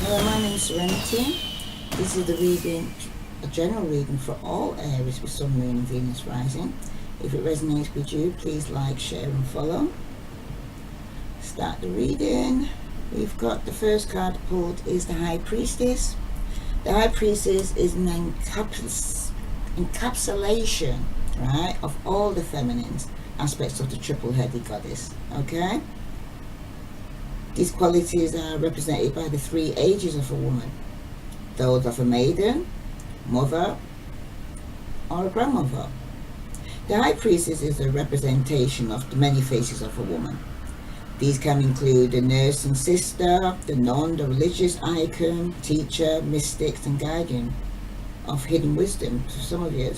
Hello, my name is Serenity. This is the reading, a general reading for all Aries with Sun, Moon and Venus rising. If it resonates with you, please like, share and follow. Start the reading. We've got the first card pulled is the High Priestess. The High Priestess is an encapsulation, right, of all the feminine aspects of the triple-headed goddess, okay? These qualities are represented by the three ages of a woman. Those of a maiden, mother, or a grandmother. The High Priestess is a representation of the many faces of a woman. These can include the nurse and sister, the nun, the religious icon, teacher, mystics, and guardian of hidden wisdom for some of you.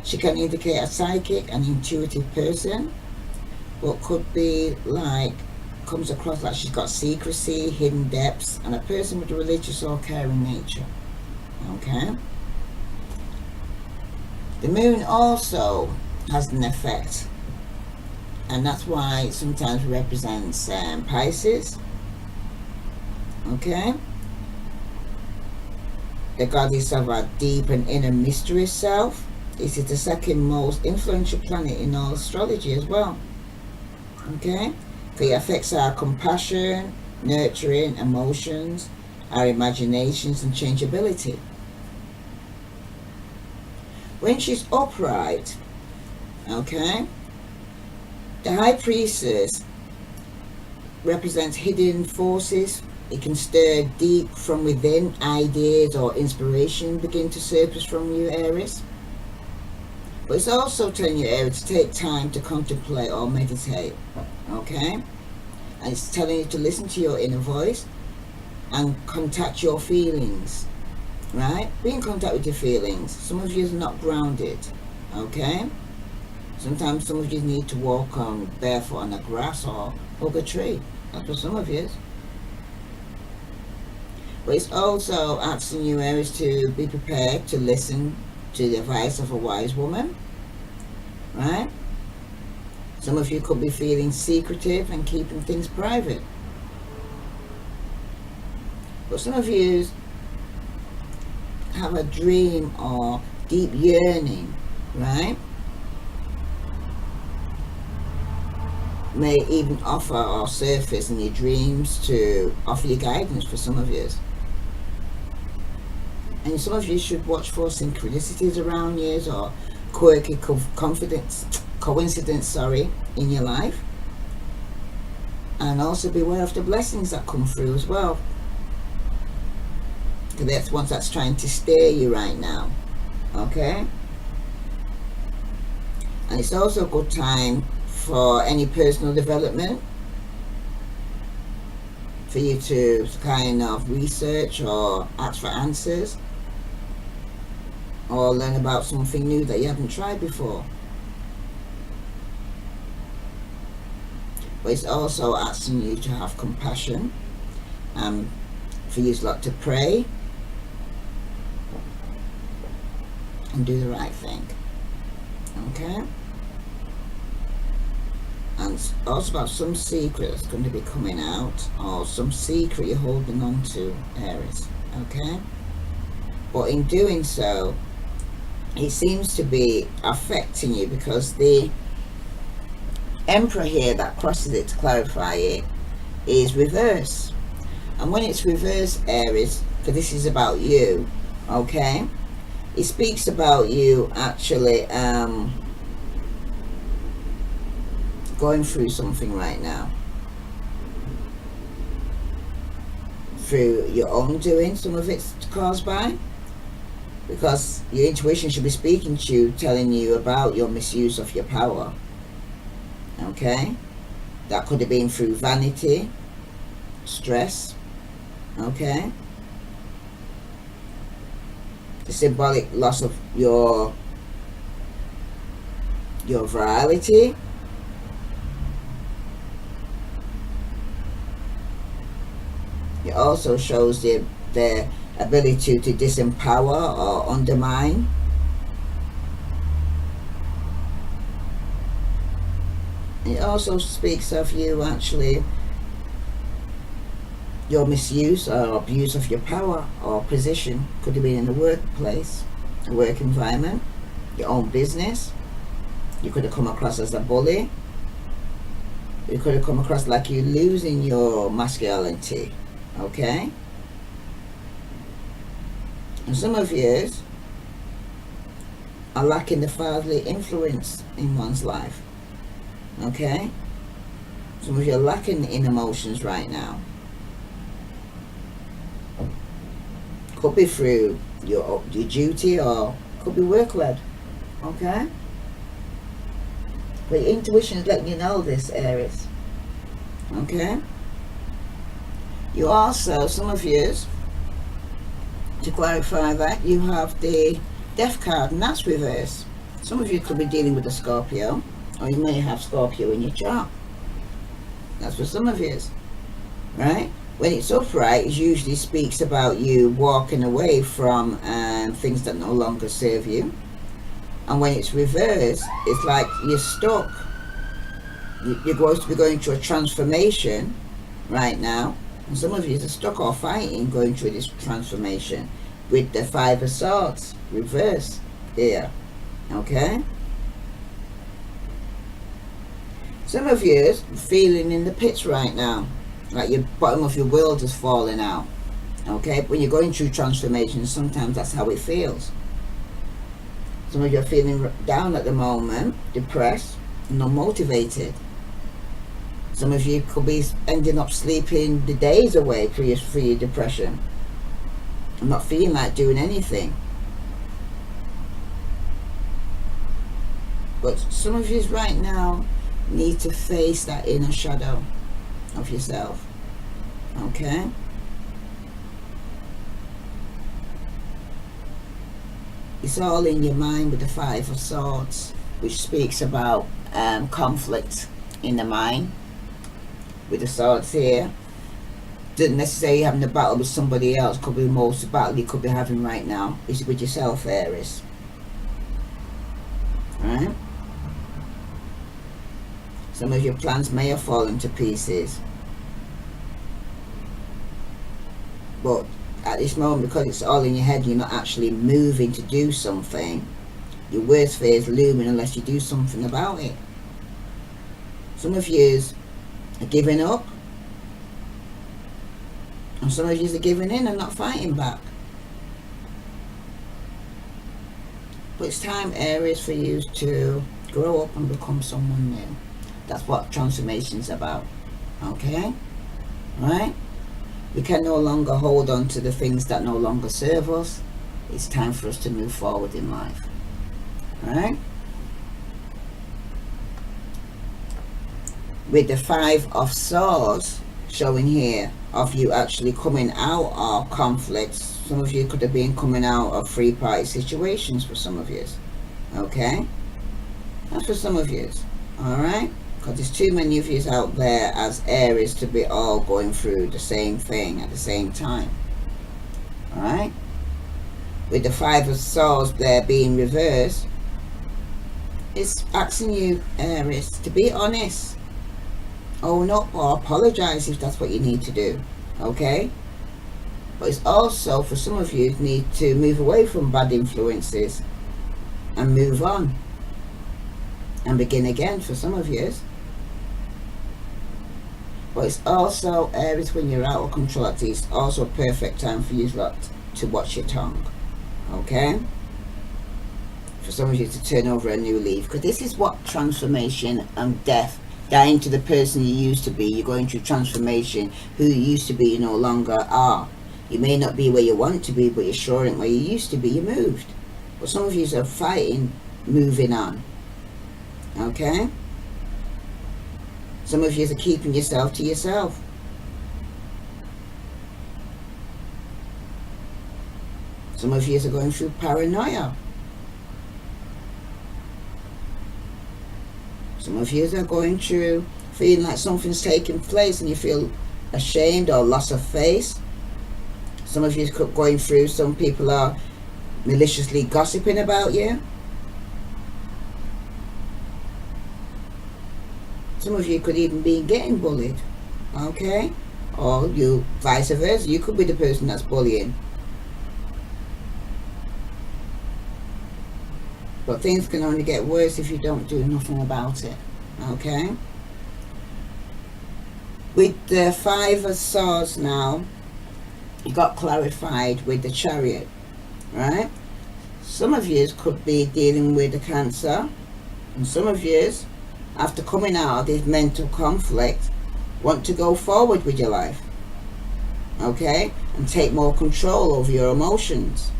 She can indicate a psychic and intuitive person, but could be comes across like she's got secrecy, hidden depths, and a person with a religious or caring nature. Okay. The moon also has an effect, and that's why it sometimes represents Pisces. Okay. The goddess of our deep and inner mysterious self. This is the second most influential planet in all astrology as well. Okay. It affects our compassion, nurturing, emotions, our imaginations and changeability. When she's upright, okay, the High Priestess represents hidden forces. It can stir deep from within. Ideas or inspiration begin to surface from you, Aries. But it's also telling you, Aries, to take time to contemplate or meditate. Okay? And it's telling you to listen to your inner voice and contact your feelings. Right? Be in contact with your feelings. Some of you are not grounded. Okay? Sometimes some of you need to walk on barefoot on the grass or hug a tree. That's for some of you. But it's also asking you, Aries, to be prepared to listen to the advice of a wise woman. Right? Some of you could be feeling secretive and keeping things private. But some of you have a dream or deep yearning, right? May even offer or surface in your dreams to offer you guidance for some of you. And some of you should watch for synchronicities around you or quirky coincidence in your life, and also beware of the blessings that come through as well, because that's one that's trying to steer you right now. Okay. And it's also a good time for any personal development, for you to kind of research or ask for answers or learn about something new that you haven't tried before. But it's also asking you to have compassion, for you to pray and do the right thing. Okay? And it's also about some secret that's going to be coming out, or some secret you're holding on to, Aries. Okay? But in doing so, it seems to be affecting you because the Emperor here that crosses it to clarify it is reverse. And when it's reverse, Aries, because this is about you, okay, it speaks about you actually going through something right now, through your own doing. Some of it's caused by, because your intuition should be speaking to you, telling you about your misuse of your power. Okay, that could have been through vanity, stress. Okay, the symbolic loss of your virality. It also shows the ability to disempower or undermine. It also speaks of you actually your misuse or abuse of your power or position. Could have been in the workplace, a work environment, your own business. You could have come across as a bully. You could have come across like you're losing your masculinity. Okay? And some of you are lacking the fatherly influence in one's life. Okay? Some of you are lacking in emotions right now. Could be through your duty, or could be work-led. Okay? But your intuition is letting you know this, Aries. Okay? You also, some of you, to clarify that, you have the Death card, and that's reverse. Some of you could be dealing with a Scorpio, or you may have Scorpio in your chart. That's for some of you, right? When it's upright, it usually speaks about you walking away from things that no longer serve you. And when it's reversed, it's like you're stuck. You're going to be going through a transformation right now. And some of you are stuck or fighting going through this transformation with the Five of Swords reverse here. Okay? Some of you are feeling in the pits right now, like your bottom of your world is falling out. Okay? When you're going through transformation, sometimes that's how it feels. Some of you are feeling down at the moment, depressed, and not motivated. Some of you could be ending up sleeping the days away for your depression. I'm not feeling like doing anything. But some of you right now need to face that inner shadow of yourself. Okay? It's all in your mind with the Five of Swords, which speaks about conflict in the mind. With the swords here, doesn't necessarily having a battle with somebody else. Could be most of the battle you could be having right now is with yourself, Aries. Right? Some of your plans may have fallen to pieces, but at this moment, because it's all in your head, you're not actually moving to do something. Your worst fear is looming unless you do something about it. Some of you are giving up, and some of you are giving in and not fighting back. But it's time, Aries, for you to grow up and become someone new. That's what transformation's about. Okay? Right? We can no longer hold on to the things that no longer serve us. It's time for us to move forward in life. Right? With the Five of Swords showing here of you actually coming out of conflicts. Some of you could have been coming out of three-party situations for some of you. Okay? That's for some of you. Alright? Because there's too many of you out there as Aries to be all going through the same thing at the same time. Alright? With the Five of Swords there being reversed, it's asking you, Aries, to be honest. Own up or apologize if that's what you need to do. Okay? But it's also, for some of you, need to move away from bad influences and move on and begin again for some of you. But it's also, Aries, when you're out of control, it's also a perfect time for you to watch your tongue. Okay? For some of you to turn over a new leaf, because this is what transformation and death, dying to the person you used to be. You're going through transformation. Who you used to be, you no longer are. You may not be where you want to be, but you're sure ain't where you used to be. You moved. But some of you are fighting, moving on. Okay? Some of you are keeping yourself to yourself. Some of you are going through paranoia. Some of you are going through feeling like something's taking place and you feel ashamed or loss of face. Some of you are going through, some people are maliciously gossiping about you. Some of you could even be getting bullied. Okay? or you vice versa, you could be the person that's bullying. But things can only get worse if you don't do nothing about it. Okay? With the Five of Swords now, you got clarified with the Chariot, right? Some of you could be dealing with a Cancer, and some of you, after coming out of this mental conflict, want to go forward with your life, okay? And take more control over your emotions.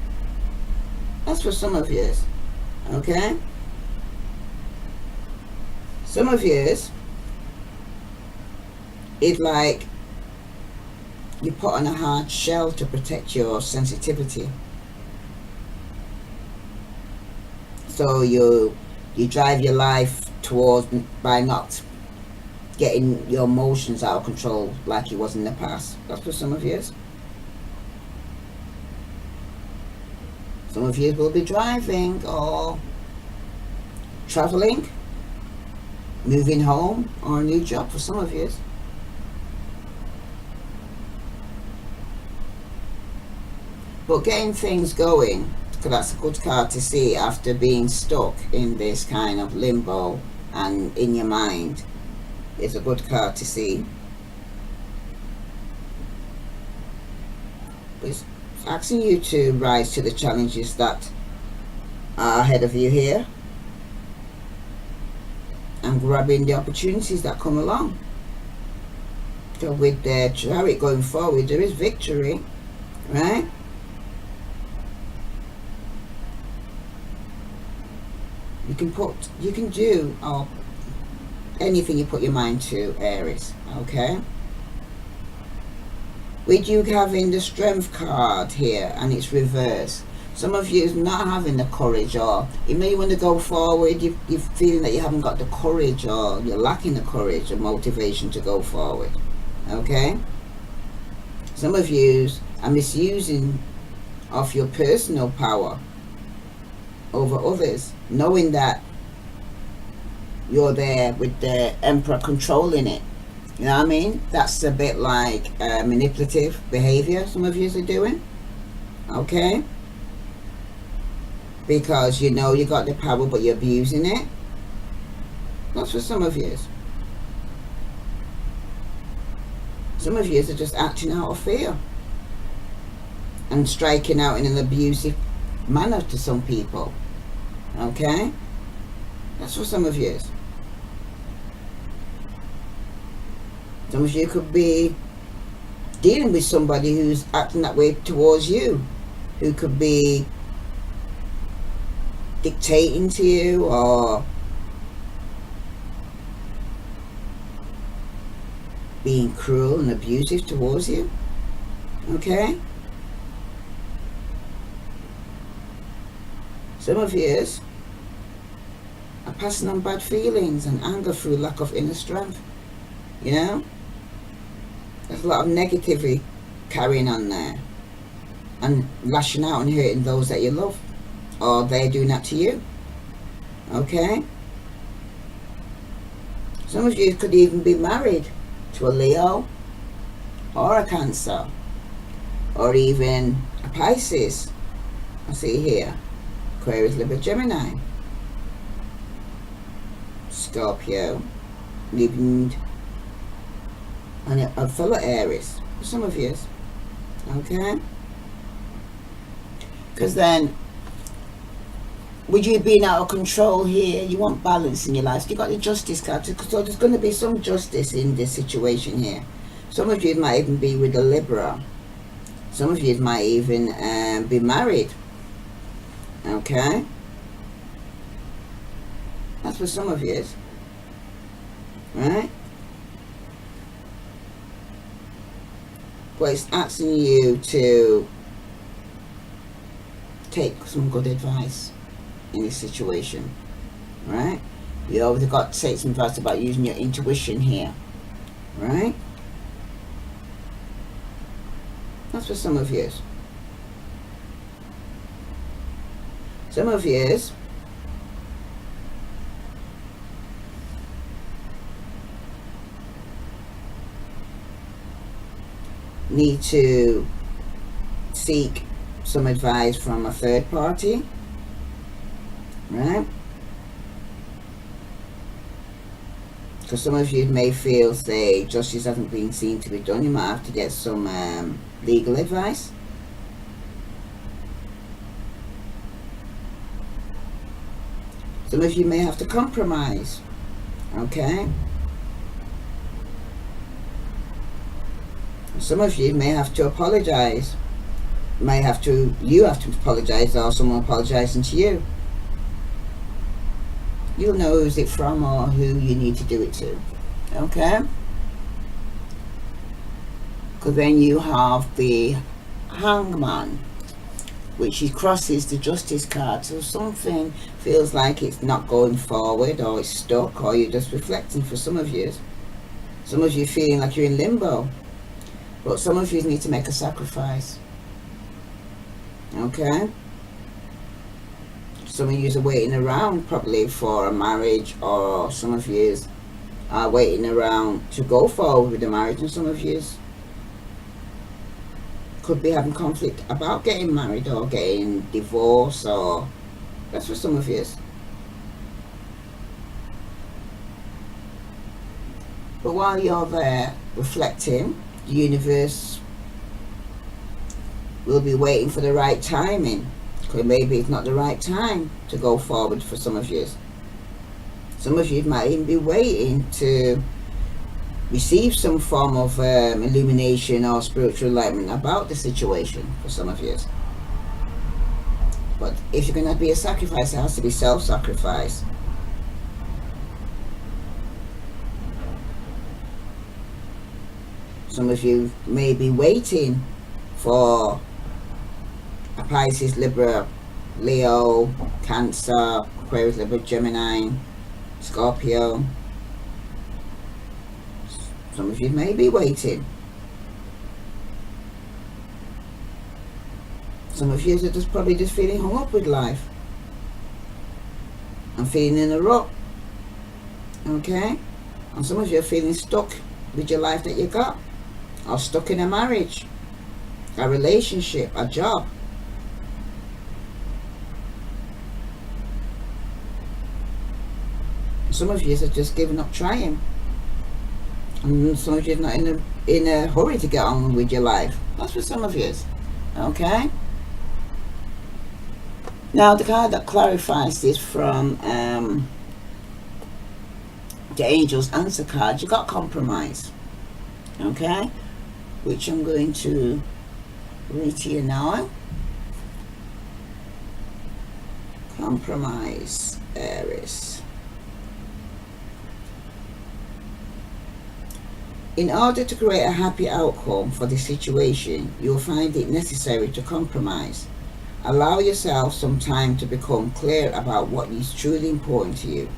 That's for some of you, okay? Some of you, it's like you put on a hard shell to protect your sensitivity. So you drive your life towards by not getting your emotions out of control like it was in the past. That's for some of you. Some of you will be driving or traveling, moving home, or a new job for some of you. But getting things going, because that's a good card to see after being stuck in this kind of limbo and in your mind. It's a good card to see. But it's asking you to rise to the challenges that are ahead of you here and grabbing the opportunities that come along. So with the Chariot going forward, there is victory, right? You can do anything you put your mind to, Aries, okay? With you having the Strength card here and it's reversed, some of you not having the courage, or you may want to go forward, you're feeling that you haven't got the courage, or you're lacking the courage or motivation to go forward, okay? Some of you are misusing of your personal power over others, knowing that you're there with the Emperor controlling it. You know what I mean? That's a bit like manipulative behavior some of you are doing, okay? Because you know you got the power but you're abusing it. That's for some of you. Some of you are just acting out of fear and striking out in an abusive manner to some people, okay? That's for some of you. Some of you could be dealing with somebody who's acting that way towards you, who could be dictating to you or being cruel and abusive towards you, okay? Some of you are passing on bad feelings and anger through lack of inner strength, you know? There's a lot of negativity carrying on there and lashing out and hurting those that you love, or they're doing that to you, okay? Some of you could even be married to a Leo or a Cancer or even a Pisces. I see here Aquarius, Libra, Gemini, Scorpio, living and a fellow Aries, some of you, okay? Because then, with you being out of control here, you want balance in your life. So you got the Justice card, so there's going to be some justice in this situation here. Some of you might even be with a Libra. Some of you might even be married, okay? That's for some of you, right? But it's asking you to take some good advice in this situation, right? You always got to take some advice about using your intuition here, right? That's for some of you. Some of you need to seek some advice from a third party, right? Because some of you may feel, say, justice hasn't been seen to be done. You might have to get some legal advice. Some of you may have to compromise, okay? Some of you may have to apologize. You have to apologize, or someone apologizing to you. You'll know who's it from or who you need to do it to, okay? Because then you have the Hangman, which he crosses the Justice card. So something feels like it's not going forward, or it's stuck, or you're just reflecting. For some of you feeling like you're in limbo, but some of you need to make a sacrifice, okay? Some of you are waiting around probably for a marriage, or some of you are waiting around to go forward with the marriage, and some of you could be having conflict about getting married or getting divorced, or that's for some of you. But while you're there reflecting, the universe will be waiting for the right timing, because maybe it's not the right time to go forward for some of you. Some of you might even be waiting to receive some form of illumination or spiritual enlightenment about the situation for some of you. But if you're going to be a sacrifice, it has to be self-sacrifice. Some of you may be waiting for a Pisces, Libra, Leo, Cancer, Aquarius, Libra, Gemini, Scorpio. Some of you may be waiting. Some of you are just probably just feeling hung up with life and feeling in a rut, okay? And some of you are feeling stuck with your life that you got, or stuck in a marriage, a relationship, a job. Some of you are just giving up trying. And some of you are not in a hurry to get on with your life. That's for some of you, okay? Now the card that clarifies this from the Angel's Answer card, you got compromise, okay? Which I'm going to read to you now. Compromise, Aries. In order to create a happy outcome for the situation, you'll find it necessary to compromise. Allow yourself some time to become clear about what is truly important to you.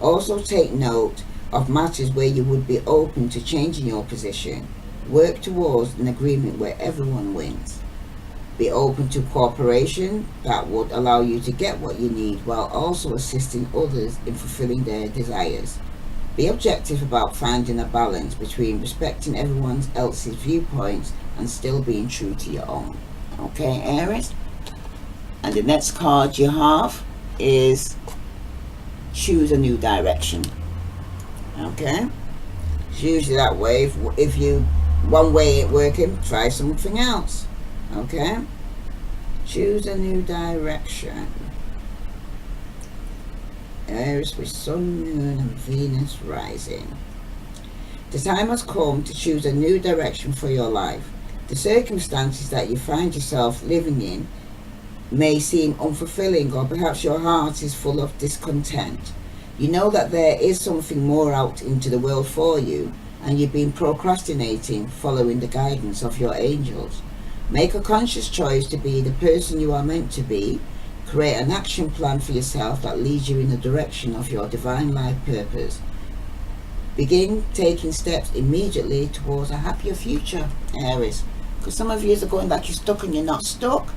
Also take note of matters where you would be open to changing your position. Work towards an agreement where everyone wins. Be open to cooperation that would allow you to get what you need while also assisting others in fulfilling their desires. Be objective about finding a balance between respecting everyone else's viewpoints and still being true to your own. Okay, Aries? And the next card you have is choose a new direction. Okay? It's usually that way. If you one way ain't working, try something else. Okay? Choose a new direction. Aries with Sun, Moon and Venus rising. The time has come to choose a new direction for your life. The circumstances that you find yourself living in may seem unfulfilling, or perhaps your heart is full of discontent. You know that there is something more out into the world for you, and you've been procrastinating following the guidance of your angels. Make a conscious choice to be the person you are meant to be. Create an action plan for yourself that leads you in the direction of your divine life purpose. Begin taking steps immediately towards a happier future, Aries. Because some of you are going like you're stuck and you're not stuck.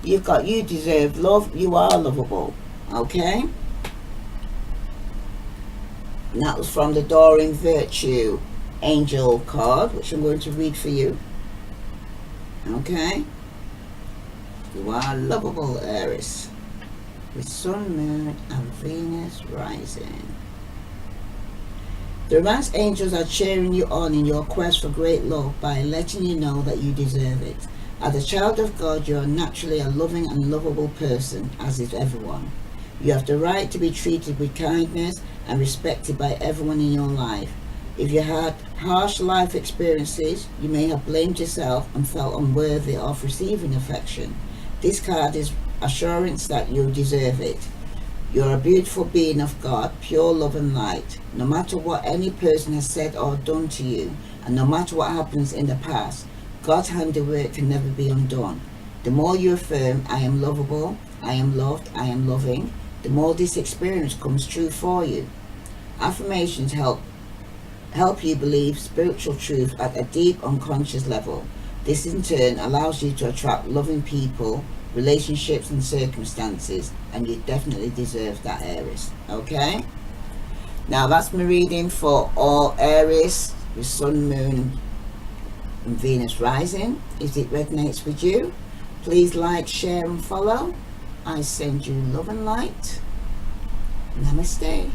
You deserve love. You are lovable. Okay? And that was from the Adoring Virtue Angel card, which I'm going to read for you. Okay? You are lovable, Aries, with Sun, Moon, and Venus rising. The romance angels are cheering you on in your quest for great love by letting you know that you deserve it. As a child of God, you are naturally a loving and lovable person, as is everyone. You have the right to be treated with kindness and respected by everyone in your life. If you had harsh life experiences, you may have blamed yourself and felt unworthy of receiving affection. This card is assurance that you deserve it. You're a beautiful being of God, pure love and light. No matter what any person has said or done to you, and no matter what happens in the past, God's handiwork can never be undone. The more you affirm, I am lovable, I am loved, I am loving, the more this experience comes true for you. Affirmations help you believe spiritual truth at a deep unconscious level. This in turn allows you to attract loving people, relationships and circumstances, and you definitely deserve that, Aries. Okay? Now that's my reading for all Aries with Sun, Moon and Venus rising. If it resonates with you, please like, share and follow. I send you love and light. Namaste.